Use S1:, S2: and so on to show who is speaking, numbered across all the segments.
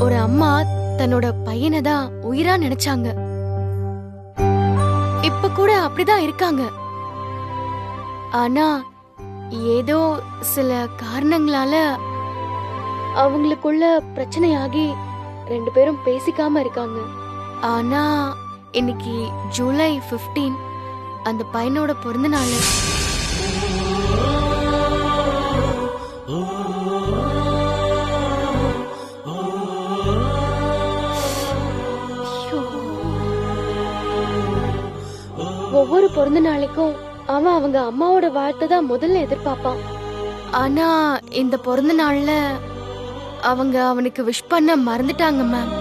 S1: ஒரு அம்மா தன்னோட பையனை தான் உயிரா நினைச்சாங்க. இப்ப கூட அப்படிதான் இருக்காங்க. ஆனா ஏதோ சில காரணங்களால அவங்களுக்குள்ள பிரச்சனையாகி 2 பேரும் பேசிக்காம இருக்காங்க. ஆனா இன்னைக்கு ஜூலை 15 அந்த பையனோட பிறந்த நாள். ஒவ்வொரு பிறந்த நாளைக்கும் அவன் அவங்க அம்மாவோட வாழ்த்தை தான் முதல்ல எதிர்பார்ப்பான். ஆனா இந்த பிறந்த நாள்ல அவங்க அவனுக்கு விஷ் பண்ண மறந்துட்டாங்க மேம்.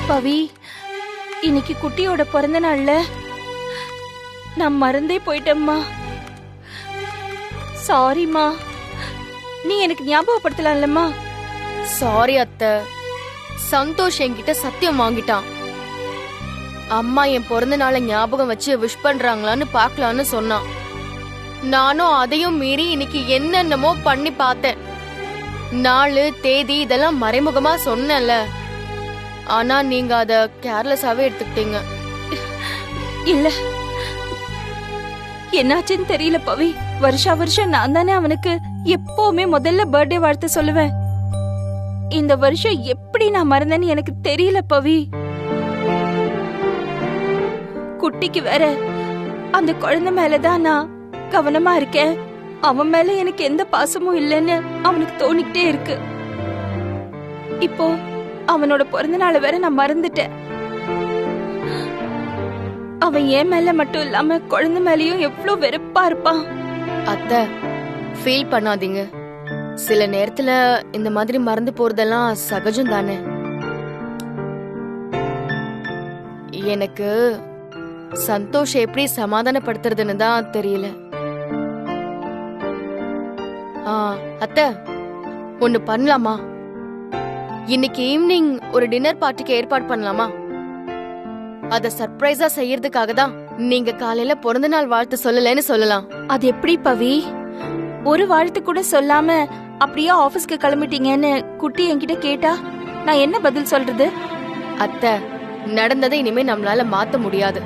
S2: பவி, இன்னைக்கு குட்டியோட பிறந்த நாள்ல நான் மறந்தே போயிட்டேம்மா. சாரிம்மா. நீ எனக்கு ஞாபகப்படுத்தலாம்லம்மா.
S1: சாரி அத்தை. சந்தோஷ் என்கிட்ட சத்தியம் வாங்கிட்டான். அம்மா என் பிறந்த நாளை ஞாபகம் வச்சு விஷ் பண்றாங்களான்னு பாக்கலான்னு சொன்னான். நானும் அதையும் மீறி இன்னைக்கு என்னென்னமோ பண்ணி பார்த்தேன். நாளு தேதி இதெல்லாம் மறைமுகமா சொன்னேன்ல. ஆனா நீங்க அத கேர்லெஸ்ஸாவே எடுத்துக்கிட்டீங்க.
S2: இல்ல, என்னாச்சுன்னு தெரியல பவி. வருஷம் நான் தானே அவனுக்கு எப்பவுமே முதல்ல பர்த்டே வாழ்த்து சொல்லுவேன். இந்த வருஷம் எப்படி நான் மறந்தேன்னு எனக்கு தெரியல பவி. குட்டிக்கு வேற அந்த குழந்தை மேலதான் நான் கவனமா இருக்கேன். அவன் மேல எனக்கு எந்த பாசமும் இல்லைன்னு அவனுக்கு தோணிக்கிட்டே இருக்கு. இப்போ அவனோட பிறந்த நாளை வேற நான் மறந்துட்டேன். அவன் என் மேல மட்டும் இல்லாம குழந்தை மேலயும் எவ்வளவு வெறுப்பா இருப்பான்.
S1: அத்தை, ஃபீல் பண்ணாதீங்க. சில நேரத்துல இந்த மாதிரி மறந்து போறதெல்லாம் சகஜம் தானே. எனக்கு சந்தோஷ் எப்படி சமாதானப்படுத்துறதுன்னு தான் தெரியல. அத்தை, ஒண்ணு பண்ணலாமா? இன்னைக்கு ஈவினிங் ஒரு டின்னர் பார்ட்டிக்கு ஏற்பாடு பண்ணலாமா? அத சர்ப்ரைஸா செய்யறதுக்காக தான் நீங்க காலையில பிறந்த நாள் வாழ்த்து சொல்லலன்னு சொல்லலாம்.
S2: அது எப்படி பவி? ஒரு வாழ்த்து கூட சொல்லாம அப்படியே ஆபீஸ்க்கு கிளம்பிட்டீங்கன்னு குட்டி என்கிட்ட கேட்டா நான் என்ன பதில் சொல்றது?
S1: அத்தை, நடந்ததை இனிமே நம்மளால மாத்த முடியாது.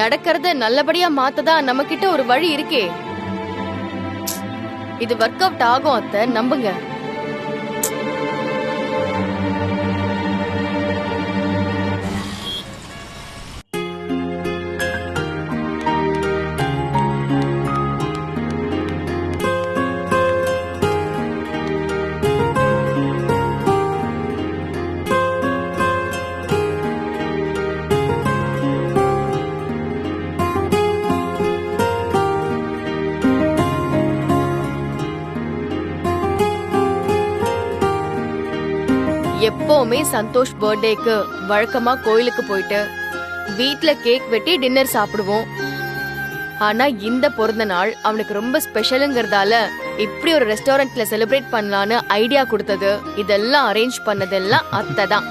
S1: நடக்கிறத நல்லபடியா மாத்ததான் நம்ம கிட்ட ஒரு வழி இருக்கே. இது ஒர்க் அவுட் ஆகும் அத்தை, நம்புங்க. எப்பவுமே சந்தோஷ் பர்த்டேக்கு வழக்கமா கோயிலுக்கு போயிட்டு வீட்ல கேக் வெட்டி டின்னர் சாப்பிடுவோம். ஆனா இந்த பிறந்த நாள் அவனுக்கு ரொம்ப ஸ்பெஷலுங்கிறதால இப்படி ஒரு ரெஸ்டாரண்ட்ல செலிப்ரேட் பண்ணலான்னு ஐடியா கொடுத்தது, இதெல்லாம் அரேஞ்ச் பண்ணதெல்லாம் அத்தை தான்.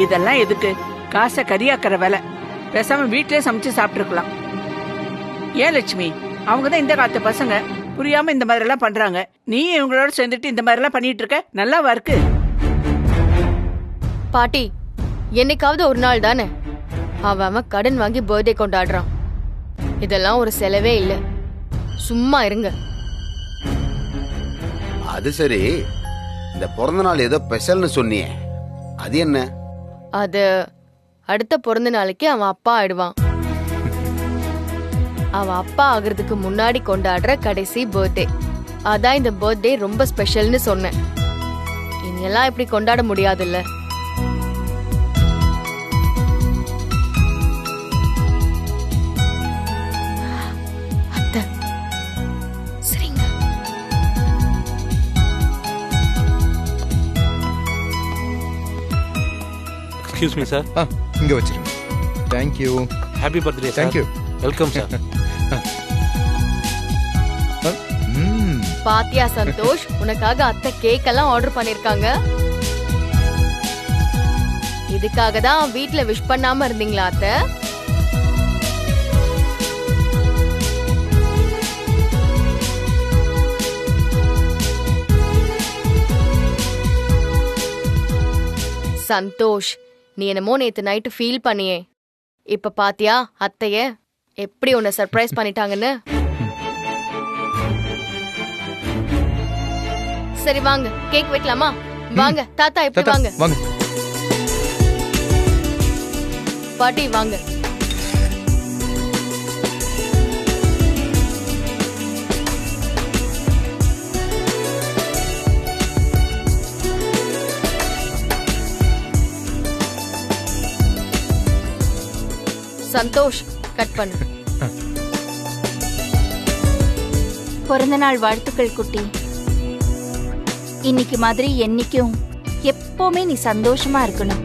S3: இதெல்லாம் எதுக்கு? காசை கரியாக்கிற வேலை. பேசாம வீட்டிலே சமைச்சு சாப்பிட்டுருக்கலாம். ஏன் லட்சுமி, அவங்கதான் இந்த காலத்து பசங்க, புரியாம இந்த மாதிரி எல்லாம் பண்றாங்க. நீ இவங்களோட சேர்ந்துட்டு இந்த மாதிரி எல்லாம் பண்ணிட்டு இருக்க, நல்லாவா இருக்கு?
S1: பாட்டி, என்னைக்காவது ஒரு நாள் தானே அவன் கடன் வாங்கி பர்த்டே கொண்டாடுறான். இதெல்லாம் ஒரு செலவே இல்ல. சும்மா இருங்க.
S4: அது சரி, இந்த பிறந்த நாள் ஏதோ ஸ்பெஷல்னு சொன்னியே, அது என்ன?
S1: அது அடுத்த பிறந்த நாளைக்கு அவன் அப்பா ஆயிடுவான். அவன் அப்பா ஆகுறதுக்கு முன்னாடி கொண்டாடுற கடைசி பர்த்டே. அதான் இந்த பர்த்டே ரொம்ப ஸ்பெஷல்னு சொன்னேன். இனியெல்லாம் இப்படி கொண்டாட முடியாதுல்ல. அத்தை, சரிங்க.
S5: Excuse me sir.
S6: இங்க வச்சிருங்க. Thank you.
S5: Happy birthday sir.
S6: Thank you.
S5: Welcome sir.
S1: பாத்தியா சந்தோஷ், உனக்காக அத்தை கேக் எல்லாம் ஆர்டர் பண்ணிருக்காங்க. இதுக்காக தான் வீட்ல விஷ் பண்ணாம இருந்தீங்களா அத்தை? சந்தோஷ், நீ என்னமோ நேத்து நைட்டு ஃபீல் பண்ணியே, இப்ப பாத்தியா அத்தைய எப்படி உன்னை சர்ப்ரைஸ் பண்ணிட்டாங்கன்னு. சரி வாங்க கேக் வெட்டலாமா? வாங்க தாத்தா, எப்படி வாங்க
S6: வாங்க.
S1: பாட்டி வாங்க. சந்தோஷ் கட் பண்ணு.
S2: பிறந்த நாள் வாழ்த்துக்கள் குட்டி. இன்னைக்கு மாதிரி என்னைக்கும் எப்பவுமே நீ சந்தோஷமா இருக்கணும்.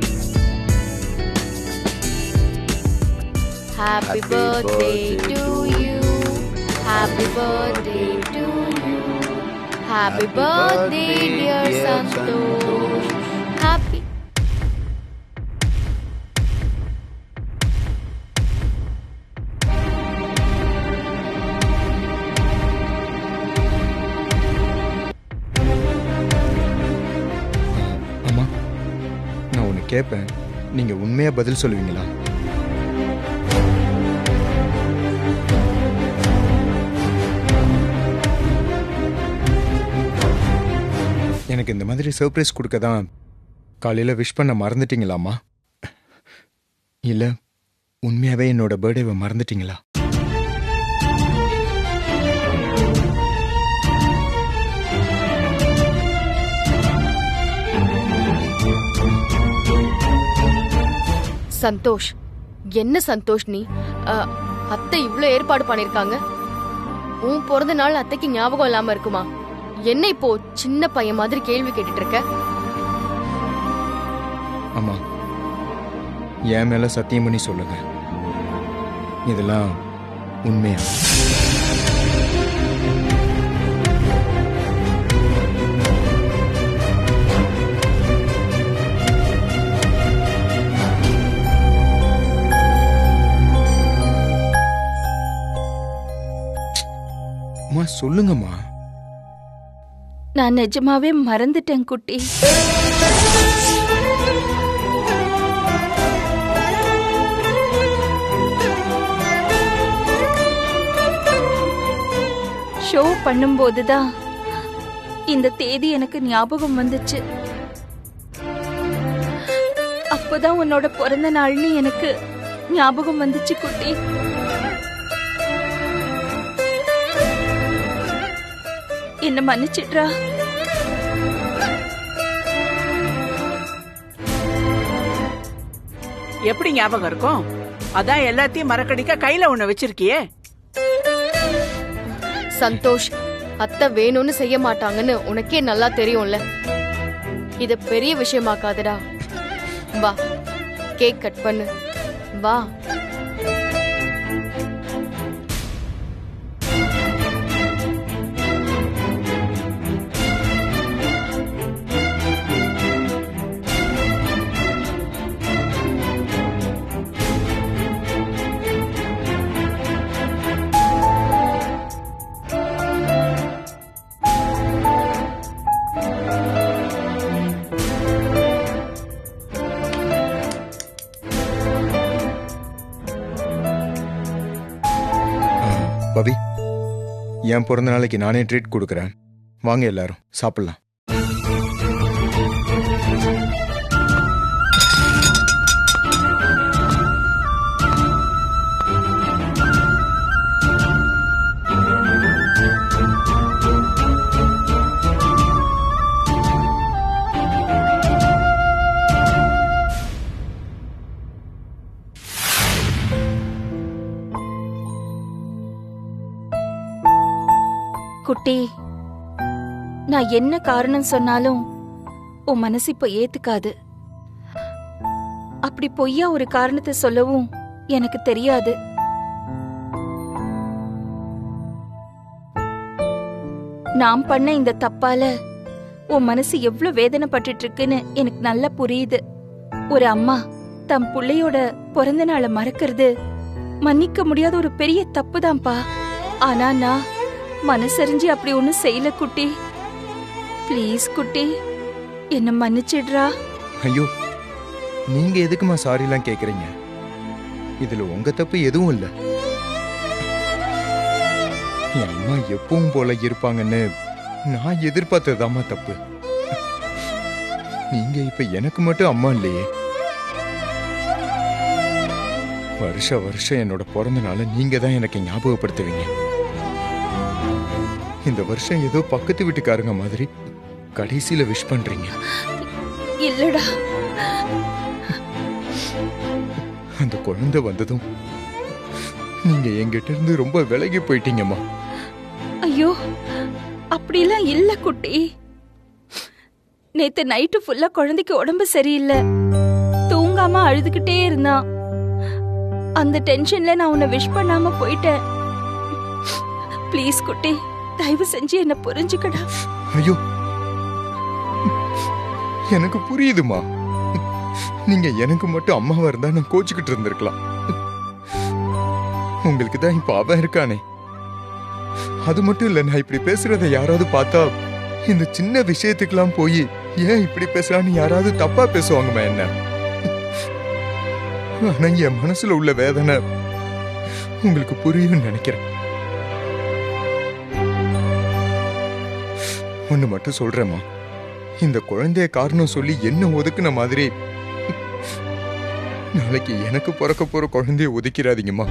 S1: Happy birthday to you. Happy birthday to you. Happy birthday dear Santosh. Happy.
S6: அம்மா, நான் ஒன்று கேட்பேன், நீங்க உண்மையா பதில் சொல்லுவீங்களா? எனக்கு இந்த மாதிரி சர்ப்ரைஸ் கொடுக்க தான் காலையில் விஷ் பண்ண மறந்துட்டீங்களாம்மா? இல்லை உண்மையாகவே என்னோட பர்த்டேவை மறந்துட்டீங்களா?
S1: சந்தோஷ், என்ன சந்தோஷ் நீ? அத்தை இவ்ளோ ஏற்பாடு பண்ணிருக்காங்க, உன் பிறந்த நாள் அத்தைக்கு ஞாபகம் இல்லாம இருக்குமா? என்ன இப்போ சின்ன பையன் மாதிரி கேள்வி கேட்டுட்டு இருக்க?
S6: அம்மா, என் மேல சத்தியம் பண்ணி சொல்லுங்க, இதெல்லாம் உண்மையா? அம்மா சொல்லுங்கம்மா.
S2: நான் நிஜமாவே மறந்துட்டேன் குட்டி. ஷோ பண்ணும்போதுதான் இந்த தேதி எனக்கு ஞாபகம் வந்துச்சு. அப்பதான் உன்னோட பிறந்த நாள்னு எனக்கு ஞாபகம் வந்துச்சு குட்டி. என்ன மன்னிச்சிட்றா.
S3: எப்படி ஞாபகம் இருக்கும்? அதான் எல்லாத்தையும் மறக்கடிக்க கையில ஒண்ணு வச்சிருக்கியே.
S1: சந்தோஷ், அத்தை வேணும்னு செய்ய மாட்டாங்கன்னு உனக்கே நல்லா தெரியும்ல. இத பெரிய விஷயமாக்காதடா. வா கேக் கட் பண்ணு. வா.
S6: பவி, என் பிறந்த நாளைக்கு நானே ட்ரீட் கொடுக்குறேன். வாங்க எல்லாரும் சாப்பிடலாம்.
S2: குட்டி, நான் என்ன காரணம் சொன்னாலும் உன் மனசு இப்ப ஏத்துக்காது. அப்படி அப்படி பொய்யா ஒரு காரணத்தை சொல்லவும் எனக்கு தெரியாது. நான் பண்ண இந்த தப்பால உன் மனசு எவ்வளவு வேதனைப்பட்டுட்டு இருக்குன்னு எனக்கு நல்லா புரியுது. ஒரு அம்மா தம் புள்ளையோட பிறந்த நாளை மறக்கிறது மன்னிக்க முடியாத ஒரு பெரிய தப்புதான்ப்பா. ஆனா நான் மனசறிஞ்சு அப்படி ஒண்ணும் செய்யல குட்டி. ப்ளீஸ் குட்டி, என்ன மன்னிச்சிடுறா.
S6: ஐயோ, நீங்க எதுக்குமா சாரிலாம் கேக்குறீங்க? இதுல உங்க தப்பு எதுவும் இல்ல. என் அம்மா எப்பவும் போல இருப்பாங்கன்னு நான் எதிர்பார்த்ததாம்மா தப்பு. நீங்க இப்ப எனக்கு மட்டும் அம்மா இல்லையே. வருஷம் என்னோட பிறந்த நாளை நீங்க தான் எனக்கு ஞாபகப்படுத்துவீங்க. இந்த வருஷம் ஏதோ பக்கத்து வீட்டுக்காரங்க மாதிரி கடைசியில விஷ் பண்றீங்க.
S2: இல்லடா,
S6: அந்த குழந்தை வந்ததும் நீங்க என்கிட்ட இருந்து ரொம்ப விலகி போயிட்டீங்கம்மா.
S2: ஐயோ அப்படிலாம் இல்ல குட்டி. நேத்து நைட்டு ஃபுல்லா குழந்தைக்கு உடம்பு சரியில்லை, தூங்காம அழுதுகிட்டே இருந்தான். அந்த டென்ஷன்ல நான் உன்னை விஷ் பண்ணாம போயிட்டேன். ப்ளீஸ் குட்டி, தயவு செஞ்சு என்ன புரிஞ்சுக்கடா.
S6: ஐயோ, எனக்கு புரியுதுமா. நீங்க எனக்கு மட்டும் அம்மாவா இருந்தா நான் கோச்சுக்கிட்டு இருந்திருக்கலாம். உங்களுக்கு தான் இப்ப அவன் இருக்கானே. அது மட்டும் இல்ல, நான் இப்படி பேசுறத யாராவது பார்த்தா இந்த சின்ன விஷயத்துக்கெல்லாம் போய் ஏன் இப்படி பேசுறான்னு யாராவது தப்பா பேசுவாங்கம்மா என்ன. ஆனா என் மனசுல உள்ள வேதனை உங்களுக்கு புரியும் நினைக்கிறேன். ஒண்ணு மட்டும் சொல்றேம்மா, இந்த குழந்தைய காரணம் சொல்லி என்ன ஒதுக்குன மாதிரி நாளைக்கு எனக்கு பிறக்க போற குழந்தைய ஒதுக்கிறாதீங்கம்மா.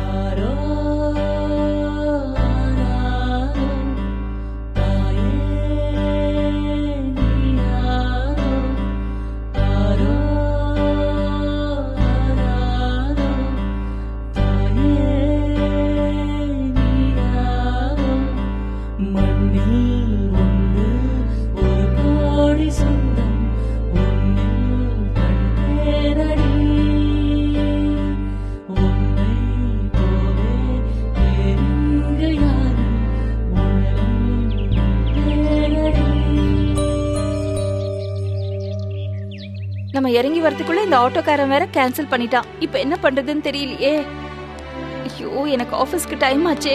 S2: நம்ம இறங்கி வரதுக்குள்ள இந்த ஆட்டோக்காரன் வேற கேன்சல் பண்ணிட்டான். இப்ப என்ன பண்றதுன்னு தெரியலையே. ஐயோ, எனக்கு ஆபீஸ்க்கு டைம் ஆச்சே.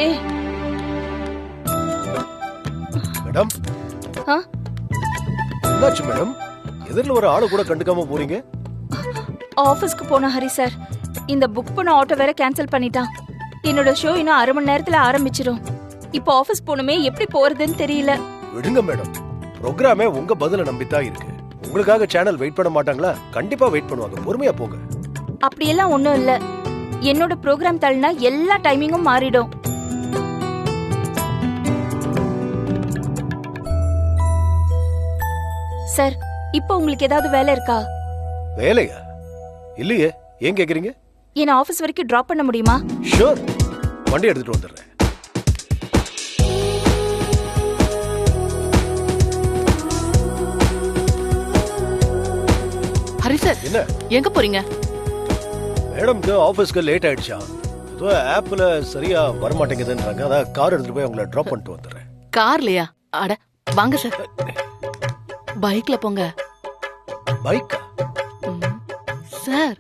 S7: மேடம்,
S2: ஆ?
S7: என்னாச்சு மேடம்? எதிரில் ஒரு ஆளு கூட கண்டுக்காம போறீங்க?
S2: ஆபீஸ்க்கு போன ஹரி சார் இந்த புக் பண்ண ஆட்டோ வேற கேன்சல் பண்ணிட்டான். என்னோட ஷோ இன்னும் 1/2 மணி நேரத்துல ஆரம்பிச்சிடும். இப்போ ஆபீஸ் போகணுமே, எப்படி போறதுன்னு தெரியல.
S7: விடுங்க மேடம், ப்ரோக்ராமே உங்க பதில நம்பித்தான் இருக்கு. உங்களுக்காக சேனல் வெயிட் பண்ண மாட்டாங்களா? கண்டிப்பா வெயிட் பண்ணுவாங்க. பொறுமையா போங்க.
S2: அப்படியெல்லாம் ஒண்ணும் இல்ல. என்னோட ப்ரோக்ராம் தள்ளினா எல்லா டைமிங்கும் மாறிடும். சார், இப்போ உங்களுக்கு ஏதாவது வேலை இருக்கா?
S7: வேலையா? இல்லையே. ஏன் கேக்குறீங்க?
S2: என்ன ஆபீஸ் வரைக்கும் டிராப் பண்ண முடியுமா?
S7: ஷூர், வண்டி எடுத்துட்டு வந்துடுறேன்.
S8: ஹரி சார்,
S7: என்ன
S8: எங்க போறீங்க?
S7: மேடம்க்கு ஆபீஸ்க்கு லேட் ஆயிடுச்சா? ஏதோ ஆப்ல சரியா வர மாட்டேங்குதுன்றாங்க. அதான் கார் எடுத்துட்டு போய் உங்களை டிராப் பண்ணிட்டு வந்துடுறேன்.
S8: கார்லயா? அட வாங்க சார், பைக்ல போங்க.
S7: பைக்கா?
S8: சார்,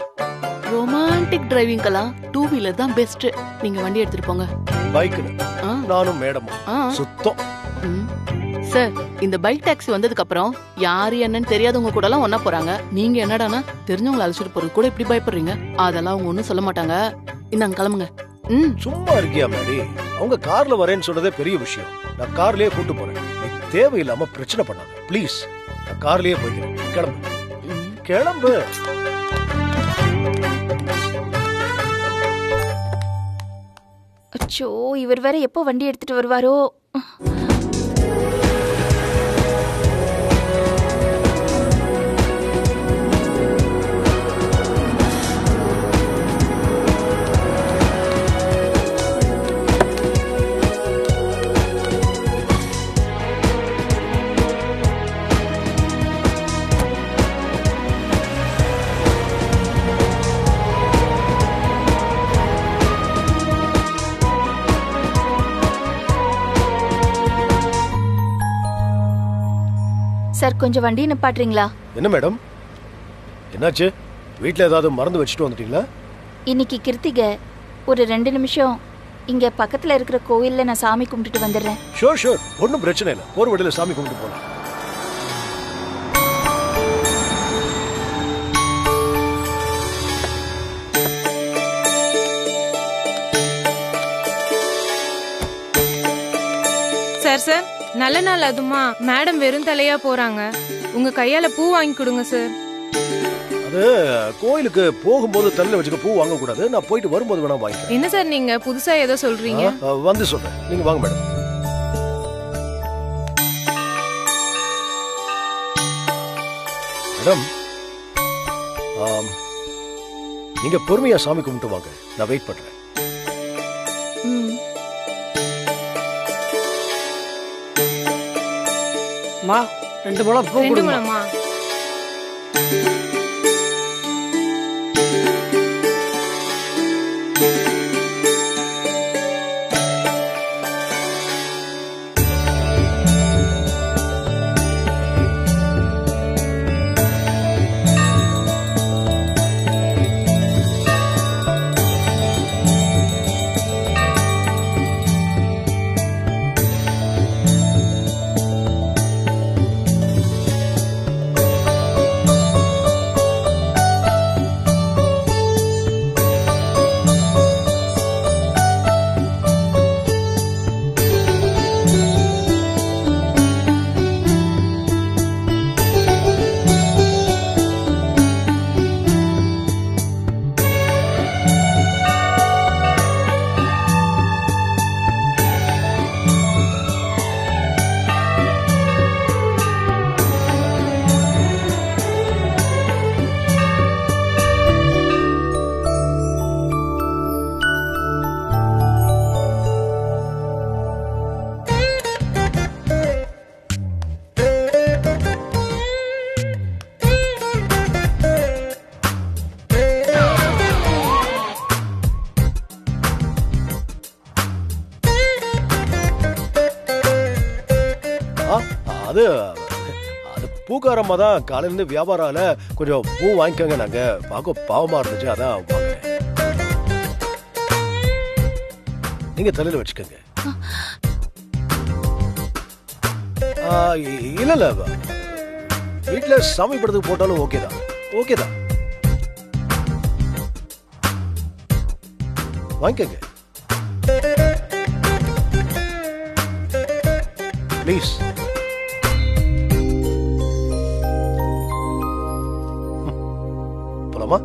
S8: ரொமான்டிக் டிரைவிங்கெல்லாம் 2 வீலர் தான் பெஸ்ட். நீங்க வண்டி எடுத்துட்டு போங்க.
S7: பைக்குன்னு
S8: ஆ.
S7: நானும் மேடமும்
S8: ஆ.
S7: சுத்தம்.
S8: ம். சார், இந்த பைக் டாக்ஸி வந்ததுக்கு அப்புறம் யாரு என்னன்னு தெரியாதவங்க கூட எல்லாம் ஒன்னா போறாங்க. நீங்க என்னடானா தெரிஞ்சவங்களை அழைச்சிட்டு போறது கூட இப்படி பயப்படுறீங்க. அதெல்லாம் அவங்க ஒண்ணும் சொல்ல மாட்டாங்க. இந்தாங்க கிளம்புங்க.
S7: சும்மா இருக்கியா மேடி? அவங்க கார்ல வரேன்னு சொன்னதே பெரிய விஷயம். நான் கார்லயே கூட்டு போறேன். நீ தேவையில்லாம பிரச்சனை பண்ணாத ப்ளீஸ். நான் கார்லயே போய்க்கிறேன். கிளம்பு கிளம்பு.
S2: அச்சோ, இவர் வேற எப்போ வண்டி எடுத்துட்டு வருவாரோ? சார் கொஞ்சம் வண்டி நிப்பாட்டுறீங்களா?
S7: என்ன மேடம், என்னாச்சு? வீட்டில் ஏதாவது மறந்து வச்சுட்டு வந்துட்டீங்களா?
S2: இன்னைக்கு கிருத்திகை, ஒரு 2 நிமிஷம் இங்க பக்கத்துல இருக்கிற கோவில்ல நான் சாமி கும்பிட்டுட்டு வந்துடுறேன்.
S7: ஷோர், ஒன்றும் பிரச்சனை இல்லை. ஒரு வழியில் சாமி கும்பிட்டு போகலாம்.
S9: சார் நல்ல நாள் அதுமா மேடம் வெறும் தலையா போறாங்க. உங்க கையால பூ வாங்கி கொடுங்க சார்.
S7: அது கோயிலுக்கு போகும்போது தலையில வச்சுக்க பூ வாங்க கூடாது. நான் போயிட்டு வரும்போது வேணா வாங்கிக்கிறேன்.
S9: என்ன சார் நீங்க புதுசா ஏதோ சொல்றீங்க?
S7: வந்து சொல்றேன், நீங்க வாங்க மேடம். மேடம், நீங்க பொறுமையா சாமி கும்பிட்டு வாங்க, நான் வெயிட் பண்றேன்.
S3: மா 2 முழம் பூ
S9: 2
S3: கொடுமா.
S9: முழமா?
S7: அது அது பூக்காரம்மா தான் காலையிலேருந்து வியாபாரம் கொஞ்சம் பூ வாங்கிக்கோங்க, நாங்க பார்க்க பாவமா இருந்துச்சு, அதான் வாங்குறேன். நீங்க தலையில வச்சுக்கோங்க. இல்ல வீட்டுல சாமி படத்துக்கு போட்டாலும் ஓகேதான். வாங்கிக்கோங்க ப்ளீஸ். போலாமா?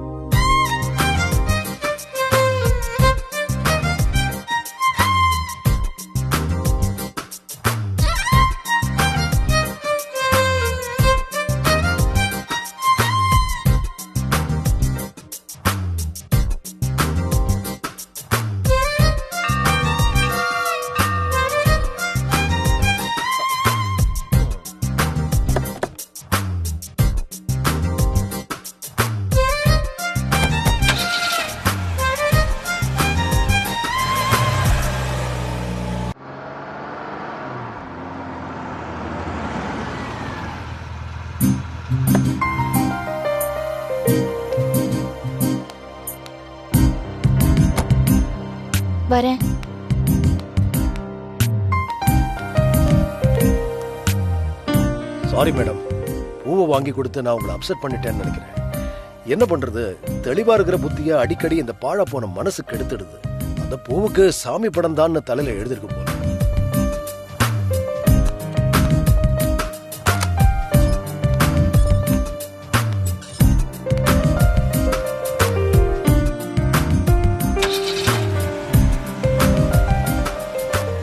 S2: வரேன்.
S7: சாரி மேடம், பூவை வாங்கி கொடுத்து நான் உங்களை அப்செட் பண்ணிட்டேன்னு நினைக்கிறேன். என்ன பண்றது, தெளிவா இருக்கிற புத்திய அடிக்கடி இந்த பாழ போன மனசு கெடுத்துடுது. அந்த பூவுக்கு சாமி படம் தான் தலையில எழுதிருக்கு போல.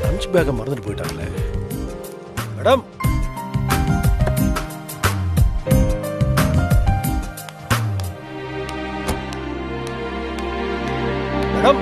S7: லஞ்ச் பேக்கை மறந்துட்டு போயிட்டாங்களே. மேடம், மேடம்,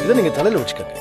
S7: இதை நீங்க தலையில வச்சுக்கோங்க.